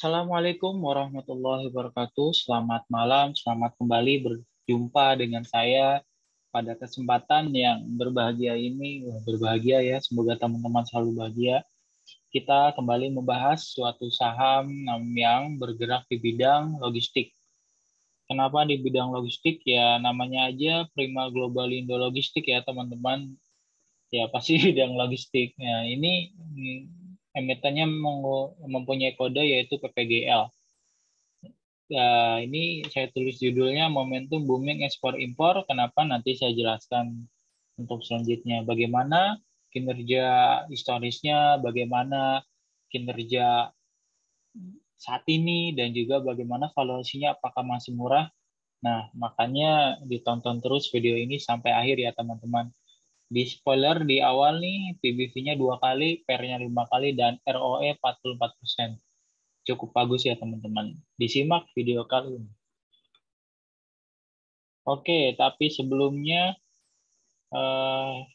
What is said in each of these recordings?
Assalamualaikum warahmatullahi wabarakatuh. Selamat malam, selamat kembali berjumpa dengan saya pada kesempatan yang berbahagia ini. Wah, berbahagia ya, semoga teman-teman selalu bahagia. Kita kembali membahas suatu saham yang bergerak di bidang logistik. Kenapa di bidang logistik? Ya namanya aja Prima Global Indo Logistik ya teman-teman. Ya pasti bidang logistik. Nah ini emitennya mempunyai kode yaitu PPGL. Ya, ini saya tulis judulnya Momentum Booming Ekspor Impor. Kenapa? Nanti saya jelaskan untuk selanjutnya. Bagaimana kinerja historisnya, bagaimana kinerja saat ini, dan juga bagaimana valuasinya apakah masih murah. Nah, makanya ditonton terus video ini sampai akhir ya teman-teman. Di spoiler di awal nih, PBV-nya 2 kali, PER-nya 5 kali, dan ROE 44%. Cukup bagus ya teman-teman. Disimak video kali ini. Oke, tapi sebelumnya eh,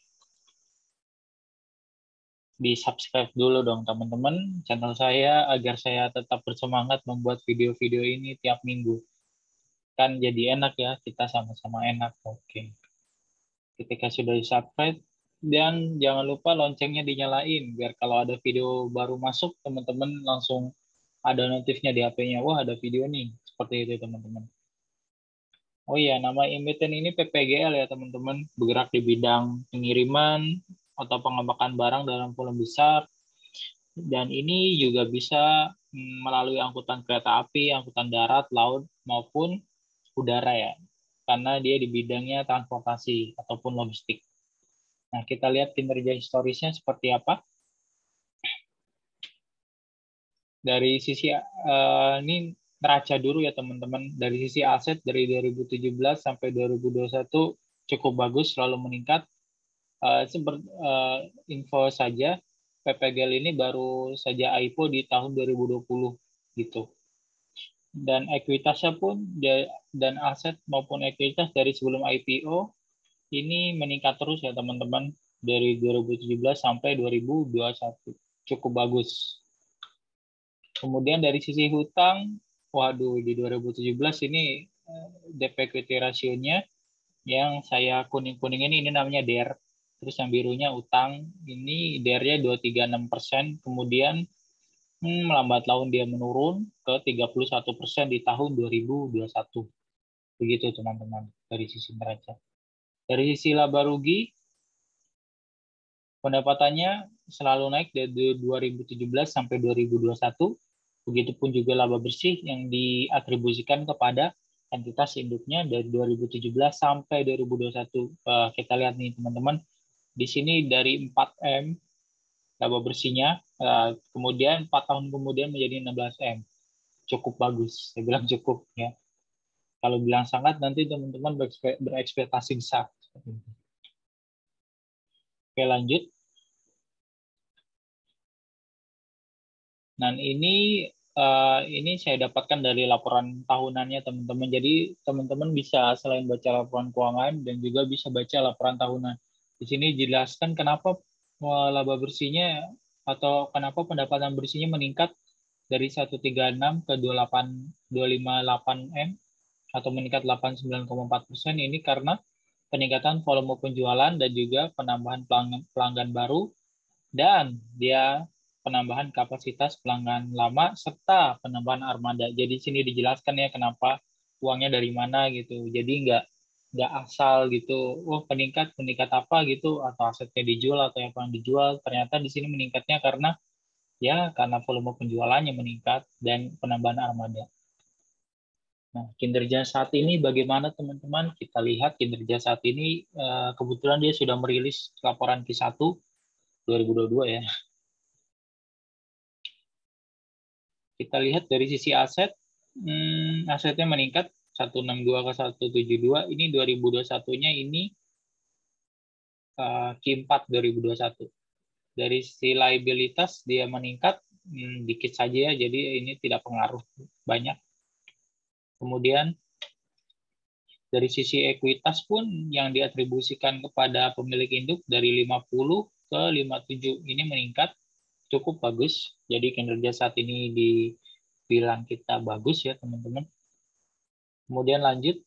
di-subscribe dulu dong teman-teman channel saya agar saya tetap bersemangat membuat video-video ini tiap minggu. Kan jadi enak ya, kita sama-sama enak. Oke. Ketika sudah di-subscribe, dan jangan lupa loncengnya dinyalain biar kalau ada video baru masuk teman-teman langsung ada notifnya di HP-nya. Wah, ada video nih. Seperti itu teman-teman. Oh iya, nama emiten ini PPGL ya teman-teman, bergerak di bidang pengiriman atau pengembaraan barang dalam volume besar, dan ini juga bisa melalui angkutan kereta api, angkutan darat, laut, maupun udara ya, karena dia di bidangnya transportasi ataupun logistik. Nah, kita lihat kinerja historisnya seperti apa. Dari sisi ini neraca dulu ya teman-teman. Dari sisi aset dari 2017 sampai 2021 cukup bagus, selalu meningkat. Info saja, PPGL ini baru saja IPO di tahun 2020 gitu. Dan ekuitasnya pun dan aset maupun ekuitas dari sebelum IPO ini meningkat terus ya teman-teman dari 2017 sampai 2021. Cukup bagus. Kemudian dari sisi hutang, waduh di 2017 ini debt equity ratio-nya yang saya kuning-kuning ini namanya DER. Terus yang birunya utang, ini DER-nya 236%, kemudian melambat laun dia menurun ke 31% di tahun 2021. Begitu teman-teman dari sisi neraca. Dari sisi laba rugi, pendapatannya selalu naik dari 2017 sampai 2021. Begitupun juga laba bersih yang diatribusikan kepada entitas induknya dari 2017 sampai 2021. Kita lihat nih teman-teman, di sini dari 4M laba bersihnya, kemudian 4 tahun kemudian menjadi 16M. Cukup bagus, saya bilang cukup ya. Kalau bilang sangat, nanti teman-teman berekspektasi besar. Oke, lanjut. Dan ini saya dapatkan dari laporan tahunannya teman-teman. Jadi teman-teman bisa selain baca laporan keuangan dan juga bisa baca laporan tahunan. Di sini dijelaskan kenapa laba bersihnya atau kenapa pendapatan bersihnya meningkat dari 136 ke 258 M atau meningkat 89,4%. Ini karena peningkatan volume penjualan dan juga penambahan pelanggan baru, dan dia penambahan kapasitas pelanggan lama serta penambahan armada. Jadi sini dijelaskan ya kenapa uangnya dari mana gitu. Jadi nggak asal gitu. Oh peningkat apa gitu atau asetnya dijual atau apa yang dijual. Ternyata di sini meningkatnya karena volume penjualannya meningkat dan penambahan armada. Nah, kinerja saat ini bagaimana teman-teman? Kita lihat kinerja saat ini kebetulan dia sudah merilis laporan Q1 2022 ya. Kita lihat dari sisi aset, asetnya meningkat 162 ke 172. Ini 2021-nya ini Q4 2021. Dari sisi liabilitas dia meningkat dikit saja ya, jadi ini tidak pengaruh banyak. Kemudian dari sisi ekuitas pun yang diatribusikan kepada pemilik induk dari 50 ke 57 ini meningkat cukup bagus. Jadi kinerja saat ini bilang kita bagus ya teman-teman. Kemudian lanjut,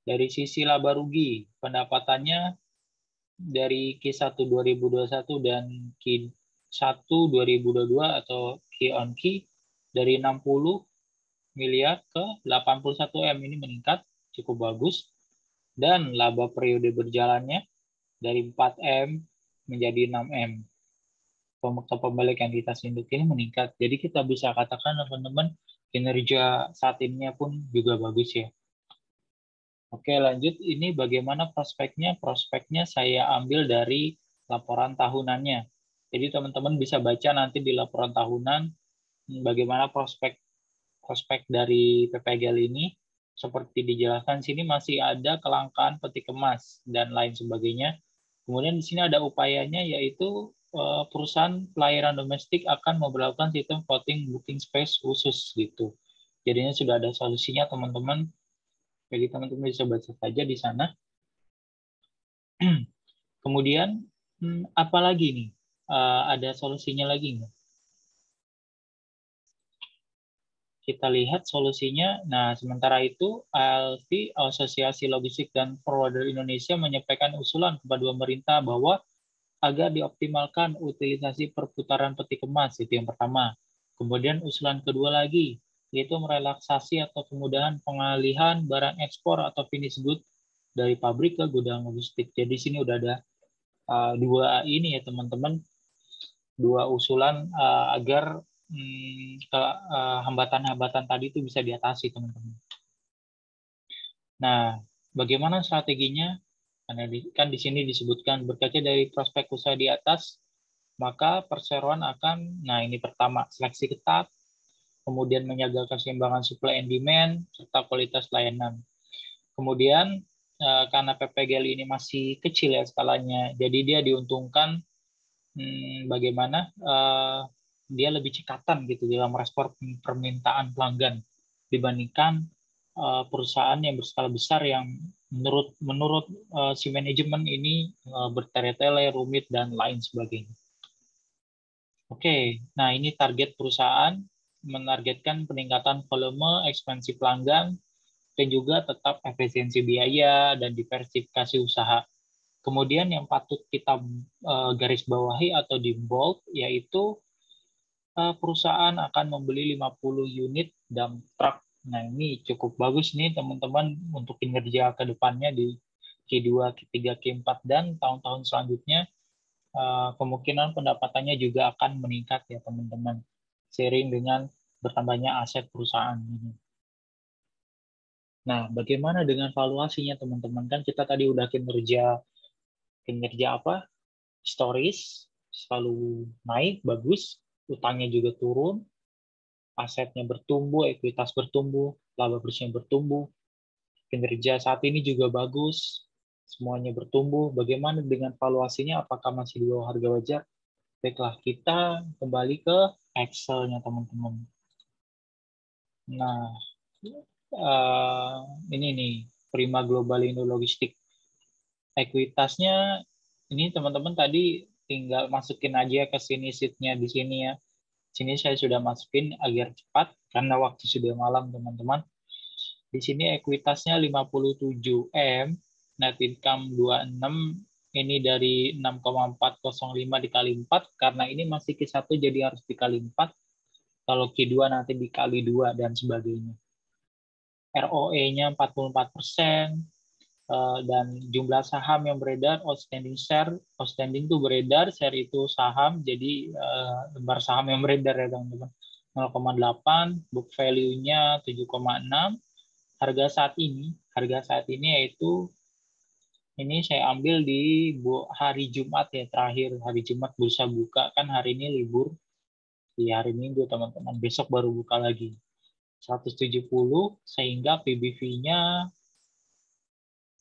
dari sisi laba rugi, pendapatannya dari Q1 2021 dan Q1 2022 atau Q on Q dari 60 miliar ke 81 M, ini meningkat cukup bagus. Dan laba periode berjalannya dari 4 M menjadi 6 M. Pembalik entitas induk ini meningkat. Jadi kita bisa katakan teman-teman kinerja saat ini pun juga bagus ya. Oke, lanjut. Ini bagaimana prospeknya? Prospeknya saya ambil dari laporan tahunannya. Jadi teman-teman bisa baca nanti di laporan tahunan bagaimana prospek dari PPGL ini. Seperti dijelaskan sini masih ada kelangkaan peti kemas dan lain sebagainya. Kemudian di sini ada upayanya, yaitu perusahaan pelayaran domestik akan memperlakukan sistem floating booking space khusus gitu. Jadinya sudah ada solusinya teman-teman. Jadi teman-teman bisa baca saja di sana. Kemudian apa lagi nih? Ada solusinya lagi nggak? Kita lihat solusinya. Nah, sementara itu, ALV, Asosiasi Logistik dan Forwarder Indonesia, menyampaikan usulan kepada pemerintah bahwa agar dioptimalkan utilisasi perputaran peti kemas, itu yang pertama. Kemudian usulan kedua lagi, yaitu merelaksasi atau kemudahan pengalihan barang ekspor atau finish good dari pabrik ke gudang logistik. Jadi sini udah ada dua ini ya teman-teman, dua usulan agar hambatan-hambatan tadi itu bisa diatasi teman-teman. Nah, bagaimana strateginya? Karena kan di sini disebutkan berkaca dari prospek usaha di atas, maka perseroan akan, nah ini pertama, seleksi ketat, kemudian menjaga keseimbangan supply and demand, serta kualitas layanan. Kemudian, karena PPGL ini masih kecil ya skalanya, jadi dia diuntungkan bagaimana dia lebih cekatan gitu dalam merespon permintaan pelanggan dibandingkan perusahaan yang berskala besar yang menurut si manajemen ini bertele-tele, rumit dan lain sebagainya. Oke, nah ini target perusahaan menargetkan peningkatan volume, ekspansi pelanggan, dan juga tetap efisiensi biaya dan diversifikasi usaha. Kemudian yang patut kita garis bawahi atau di bold, yaitu perusahaan akan membeli 50 unit dump truck. Nah, ini cukup bagus nih teman-teman untuk kinerja ke depannya di Q2, Q3, Q4, dan tahun-tahun selanjutnya. Kemungkinan pendapatannya juga akan meningkat ya teman-teman, seiring dengan bertambahnya aset perusahaan ini. Nah, bagaimana dengan valuasinya teman-teman? Kan kita tadi udah kinerja apa? Historis, selalu naik, bagus, utangnya juga turun, asetnya bertumbuh, ekuitas bertumbuh, laba bersihnya bertumbuh, kinerja saat ini juga bagus, semuanya bertumbuh. Bagaimana dengan valuasinya? Apakah masih di bawah harga wajar? Baiklah, kita kembali ke Excel-nya teman-teman. Nah, ini nih, Prima Global Indo Logistik. Ekuitasnya, ini teman-teman tadi tinggal masukin aja ke sini sheet-nya di sini ya. Sini saya sudah masukin agar cepat karena waktu sudah malam teman-teman. Di sini ekuitasnya 57 M, net income 26, ini dari 6,405 dikali 4, karena ini masih Q1 jadi harus dikali 4, kalau Q2 nanti dikali 2 dan sebagainya. ROE-nya 44%, dan jumlah saham yang beredar, outstanding share, outstanding itu beredar, share itu saham, jadi lembar saham yang beredar ya teman-teman, 0,8, book value-nya 7,6, harga saat ini yaitu ini saya ambil di hari Jumat ya, terakhir hari Jumat bursa buka, kan hari ini libur di hari Minggu teman-teman, besok baru buka lagi 170, sehingga PBV-nya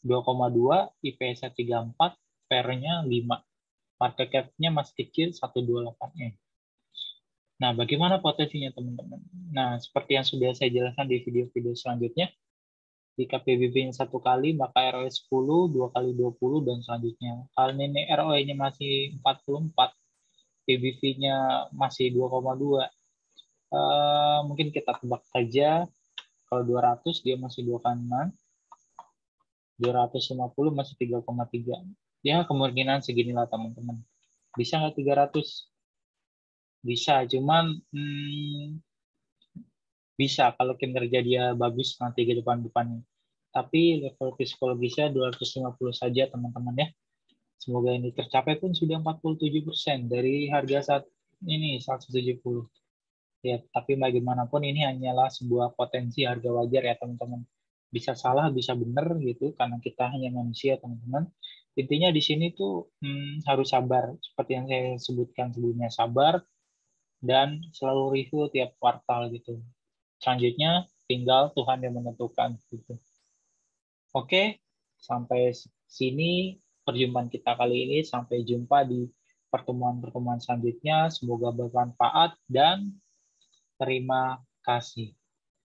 2,2, IPS-nya 34, PER-nya 5, market cap-nya masih kecil 128M. Nah, bagaimana potensinya teman-teman? Nah, seperti yang sudah saya jelaskan di video-video selanjutnya, jika PBB-nya 1 kali, maka ROE 10, 2 kali 20, dan selanjutnya. Kalau ini ROE-nya masih 44, PBV-nya masih 2,2, Mungkin kita tebak saja, kalau 200 dia masih 2 kanan, 250 masih 3,3. Ya, kemungkinan seginilah teman-teman. Bisa nggak 300? Bisa, cuman bisa kalau kinerja dia bagus nanti ke depan-depannya. Tapi level psikologisnya 250 saja teman-teman ya. Semoga ini tercapai pun sudah 47% dari harga saat ini 170. Ya, tapi bagaimanapun ini hanyalah sebuah potensi harga wajar ya teman-teman. Bisa salah, bisa benar gitu karena kita hanya manusia teman-teman. Intinya di sini tuh harus sabar seperti yang saya sebutkan sebelumnya, sabar dan selalu review tiap kuartal gitu. Selanjutnya tinggal Tuhan yang menentukan gitu. Oke, sampai sini perjumpaan kita kali ini. Sampai jumpa di pertemuan-pertemuan selanjutnya. Semoga bermanfaat dan terima kasih.